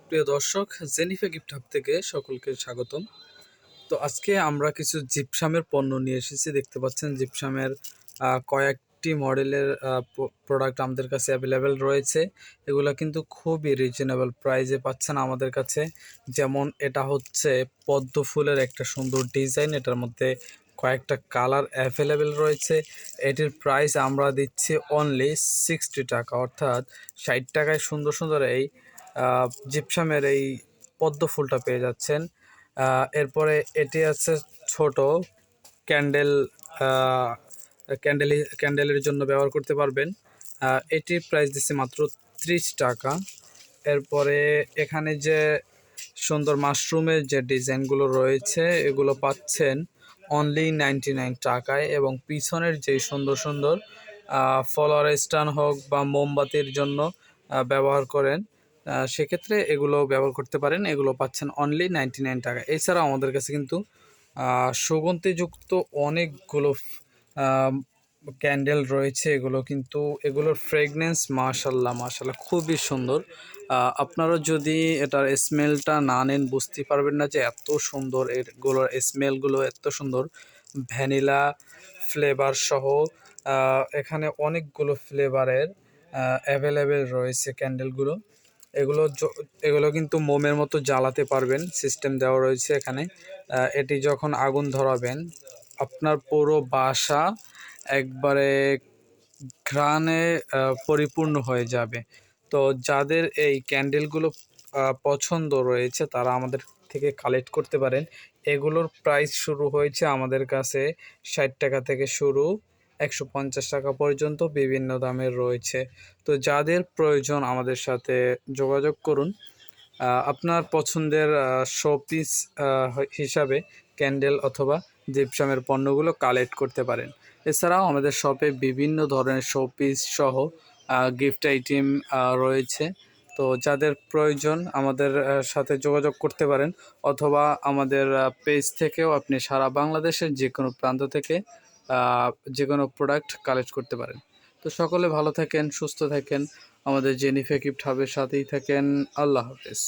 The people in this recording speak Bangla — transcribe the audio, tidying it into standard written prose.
প্রিয় দর্শক, জেনিফা গিফট হাব থেকে সকলকে স্বাগতম। তো আজকে আমরা কিছু জিপসামের পণ্য নিয়ে এসেছি। দেখতে পাচ্ছেন জিপসামের কয়েকটি মডেলের প্রোডাক্ট আমাদের কাছে অ্যাভেলেবেল রয়েছে। এগুলো কিন্তু খুবই রিজনেবল প্রাইসে পাচ্ছেন আমাদের কাছে। যেমন এটা হচ্ছে পদ্ম ফুলের একটা সুন্দর ডিজাইন, এটার মধ্যে কয়েকটা কালার অ্যাভেলেবেল রয়েছে। এটির প্রাইস আমরা দিচ্ছি অনলি 60 টাকা, অর্থাৎ 60 টাকায় সুন্দর সুন্দর এই জিপসামের এই পদ্ম ফুলটা পেয়ে যাচ্ছেন। এরপরে এটি আছে ছোট ক্যান্ডেল, ক্যান্ডেলের জন্য ব্যবহার করতে পারবেন। এটির প্রাইস দিচ্ছে মাত্র 30 টাকা। এরপরে এখানে যে সুন্দর মাশরুমের যে ডিজাইনগুলো রয়েছে এগুলো পাচ্ছেন অনলি 99 টাকায়, এবং পিছনের যে সুন্দর সুন্দর ফলোয়ার স্ট্যান্ড হোক বা মোমবাতির জন্য ব্যবহার করেন, সেক্ষেত্রে এগুলো ব্যবহার করতে পারেন। এগুলো পাচ্ছেন অনলি 99 টাকা। এছাড়াও আমাদের কাছে কিন্তু সুগন্ধিযুক্ত অনেকগুলো ক্যান্ডেল রয়েছে। এগুলোর ফ্রেগনেন্স মাশাল্লাহ মাশাল্লাহ খুবই সুন্দর। আপনারা যদি এটার স্মেলটা না নেন বুঝতে পারবেন না যে এত সুন্দর, এগুলোর স্মেলগুলো এত সুন্দর। ভ্যানিলা ফ্লেভার সহ এখানে অনেকগুলো ফ্লেভারের অ্যাভেলেবেল রয়েছে ক্যান্ডেলগুলো। এগুলো কিন্তু মোমের মতো জ্বালাতে পারবেন, সিস্টেম দেওয়া রয়েছে এখানে। এটি যখন আগুন ধরাবেন আপনার পুরো বাসা একবারে ঘ্রাণে পরিপূর্ণ হয়ে যাবে। তো যাদের এই ক্যান্ডেলগুলো পছন্দ রয়েছে তারা আমাদের থেকে কালেক্ট করতে পারেন। এগুলোর প্রাইস শুরু হয়েছে আমাদের কাছে 60 টাকা থেকে শুরু, 150 টাকা পর্যন্ত বিভিন্ন দামের রয়েছে। তো যাদের প্রয়োজন আমাদের সাথে যোগাযোগ করুন। আপনার পছন্দের শোপিস হিসাবে ক্যান্ডেল অথবা জিপসামের পণ্যগুলো কালেক্ট করতে পারেন। এছাড়াও আমাদের শপে বিভিন্ন ধরনের শোপিস সহ গিফট আইটেম রয়েছে। তো যাদের প্রয়োজন আমাদের সাথে যোগাযোগ করতে পারেন, অথবা আমাদের পেজ থেকেও আপনি সারা বাংলাদেশের যে কোনো প্রান্ত থেকে যে কোনো প্রোডাক্ট কালেক্ট করতে পারেন। তো সকলে ভালো থাকেন, সুস্থ থাকেন, আমাদের জেনিফা গিফট হাবের সাথেই থাকেন। আল্লাহ হাফেজ।